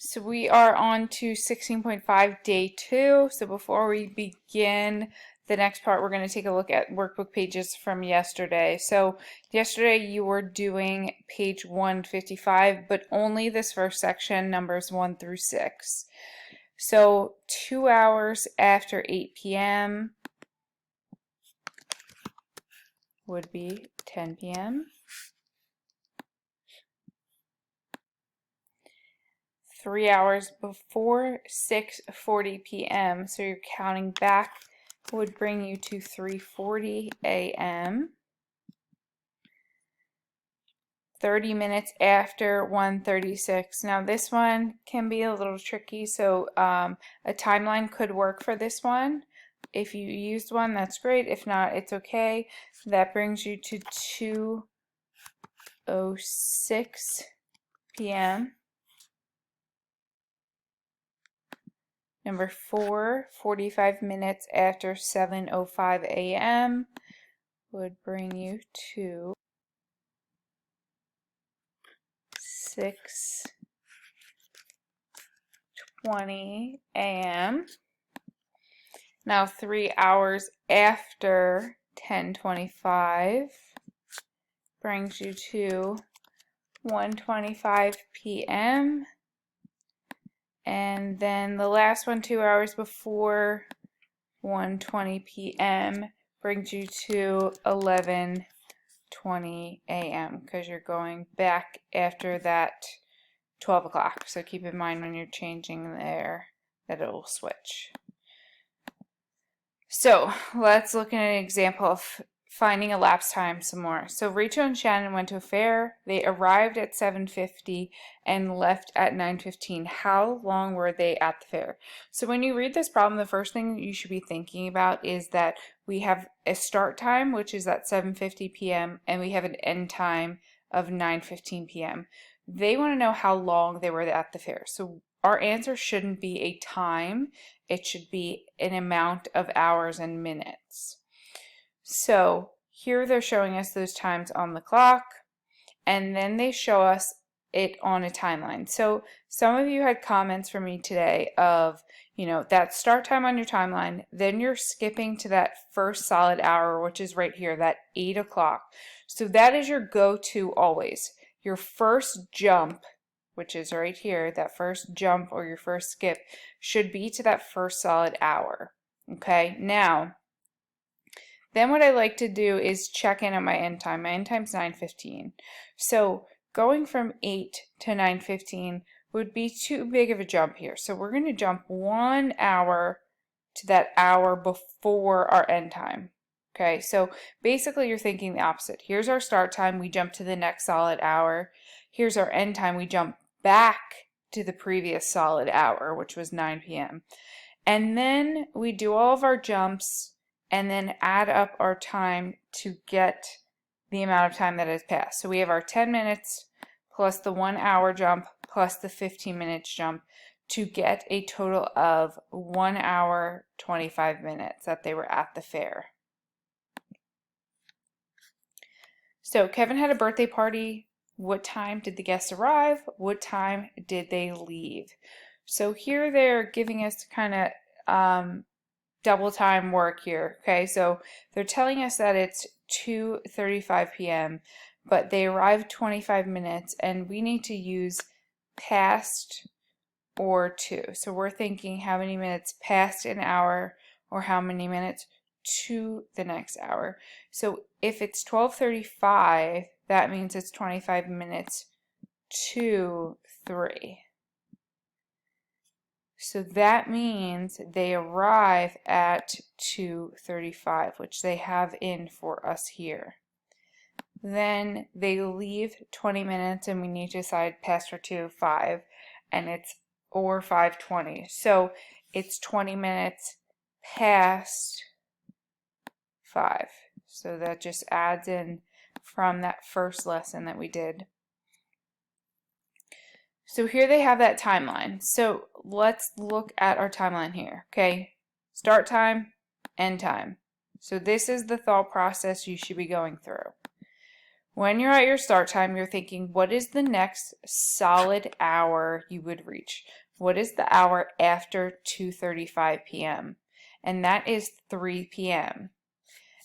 So we are on to 16.5 day 2. So before we begin the next part, we're going to take a look at workbook pages from yesterday. So yesterday you were doing page 155, but only this first section, numbers 1 through 6. So 2 hours after 8 p.m. would be 10 p.m. 3 hours before 6:40 p.m. So you're counting back would bring you to 3:40 a.m. 30 minutes after 1:36. Now this one can be a little tricky, so a timeline could work for this one. If you used one, that's great. If not, it's okay. That brings you to 2:06 p.m. Number 4, 45 minutes after 7:05 a.m. would bring you to 6:20 a.m. Now 3 hours after 10:25 brings you to 1:25 p.m. And then the last one, 2 hours before 1:20 p.m. brings you to 11:20 a.m. because you're going back after that 12 o'clock. So keep in mind when you're changing there that it will switch. So let's look at an example of finding elapsed time some more. So Rachel and Shannon went to a fair. They arrived at 7:50 and left at 9:15. How long were they at the fair? So when you read this problem, the first thing you should be thinking about is that we have a start time, which is at 7:50 p.m., and we have an end time of 9:15 p.m. They want to know how long they were at the fair. So our answer shouldn't be a time. It should be an amount of hours and minutes. So here they're showing us those times on the clock, and then they show us it on a timeline. So some of you had comments for me today of, that start time on your timeline, then you're skipping to that first solid hour, which is right here, that 8 o'clock. So that is your go-to always. Your first jump, which is right here, that first jump or your first skip, should be to that first solid hour. Okay, now, then what I like to do is check in on my end time. My end time is 9:15. So going from 8 to 9:15 would be too big of a jump here. So we're going to jump 1 hour to that hour before our end time. Okay, so basically you're thinking the opposite. Here's our start time, we jump to the next solid hour. Here's our end time, we jump back to the previous solid hour, which was 9 p.m. And then we do all of our jumps and then add up our time to get the amount of time that has passed. So we have our 10 minutes plus the 1 hour jump plus the 15 minutes jump to get a total of 1 hour 25 minutes that they were at the fair. So Kevin had a birthday party. What time did the guests arrive? What time did they leave? So here they're giving us kind of double time work here. Okay, so they're telling us that it's 2:35 p.m., but they arrived 25 minutes, and we need to use past or to. So we're thinking how many minutes past an hour or how many minutes to the next hour. So if it's 12:35, that means it's 25 minutes to 3. So that means they arrive at 2:35, which they have in for us here. Then they leave 20 minutes, and we need to decide past or to 5, and it's or 5:20. So it's 20 minutes past 5. So that just adds in from that first lesson that we did. So here they have that timeline. So let's look at our timeline here, okay? Start time, end time. So this is the thought process you should be going through. When you're at your start time, you're thinking, what is the next solid hour you would reach? What is the hour after 2:35 p.m.? And that is 3 p.m.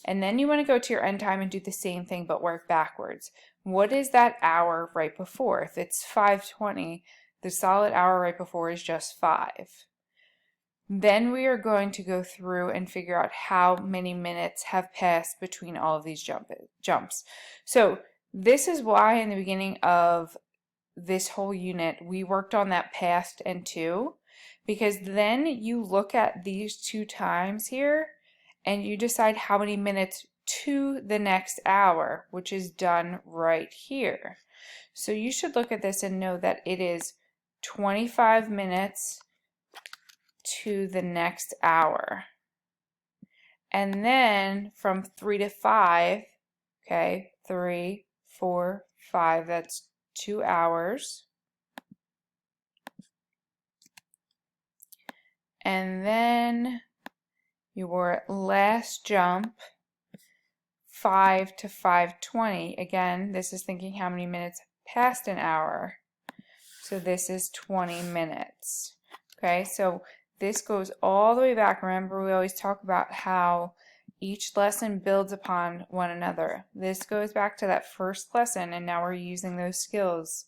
And then you want to go to your end time and do the same thing but work backwards. What is that hour right before? If it's 5:20, the solid hour right before is just 5. Then we are going to go through and figure out how many minutes have passed between all of these jumps. So this is why in the beginning of this whole unit we worked on that past and to, because then you look at these two times here and you decide how many minutes to the next hour, which is done right here. So you should look at this and know that it is 25 minutes to the next hour. And then from 3 to 5, okay, 3, 4, 5, that's 2 hours. And then your last jump, 5 to 5:20. Again, this is thinking how many minutes past an hour. So this is 20 minutes. Okay, so this goes all the way back. Remember, we always talk about how each lesson builds upon one another. This goes back to that first lesson, and now we're using those skills.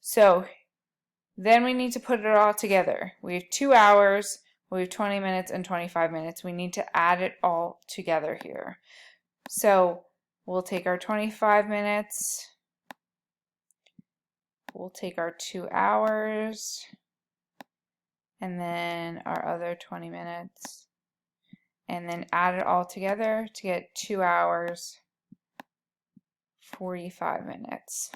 So then we need to put it all together. We have 2 hours, we have 20 minutes, and 25 minutes. We need to add it all together here. So we'll take our 25 minutes, we'll take our 2 hours, and then our other 20 minutes, and then add it all together to get 2 hours, 45 minutes.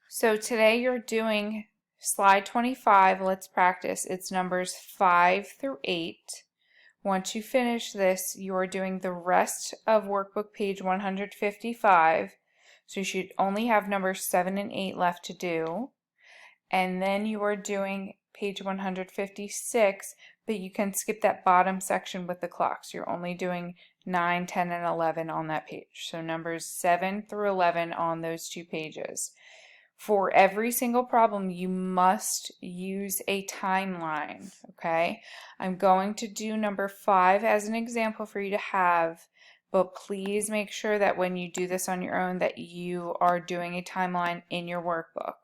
So today you're doing slide 25, let's practice. It's numbers 5 through 8. Once you finish this, you are doing the rest of workbook page 155. So you should only have numbers 7 and 8 left to do. And then you are doing page 156, but you can skip that bottom section with the clocks. You're only doing 9, 10, and 11 on that page. So numbers 7 through 11 on those 2 pages. For every single problem, you must use a timeline, okay? I'm going to do number 5 as an example for you to have, but please make sure that when you do this on your own that you are doing a timeline in your workbook.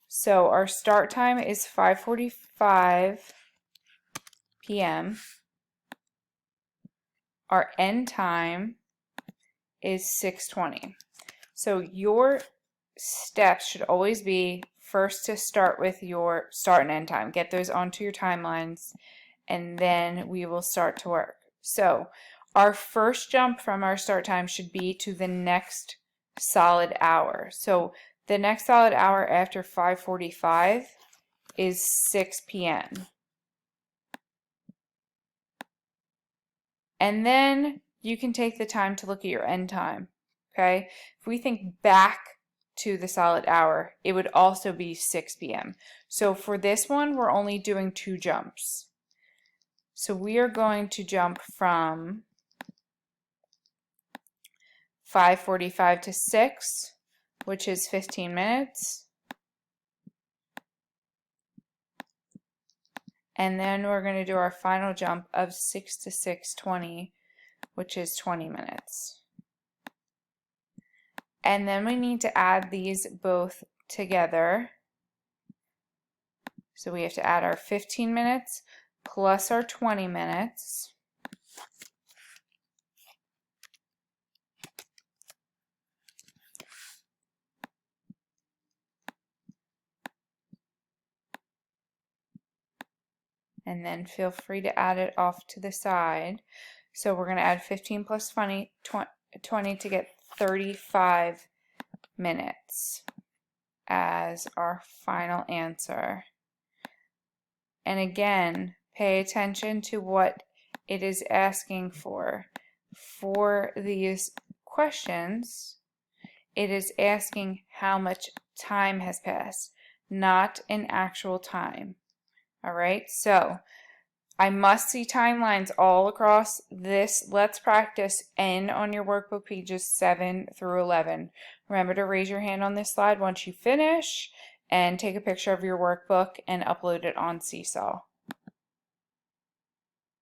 So our start time is 5:45 p.m. Our end time is 6:20. So your steps should always be first to start with your start and end time. Get those onto your timelines, and then we will start to work. So our first jump from our start time should be to the next solid hour. So the next solid hour after 5:45 is 6 p.m. And then you can take the time to look at your end time. Okay? If we think back to the solid hour, it would also be 6 p.m. So for this one, we're only doing 2 jumps. So we are going to jump from 5:45 to 6, which is 15 minutes. And then we're going to do our final jump of 6 to 6:20, which is 20 minutes. And then we need to add these both together. So we have to add our 15 minutes plus our 20 minutes. And then feel free to add it off to the side. So we're going to add 15 plus 20 to get 35 minutes as our final answer. And again, pay attention to what it is asking for. For these questions, it is asking how much time has passed, not an actual time. All right, so I must see timelines all across this Let's Practice and on your workbook pages 7 through 11. Remember to raise your hand on this slide once you finish and take a picture of your workbook and upload it on Seesaw.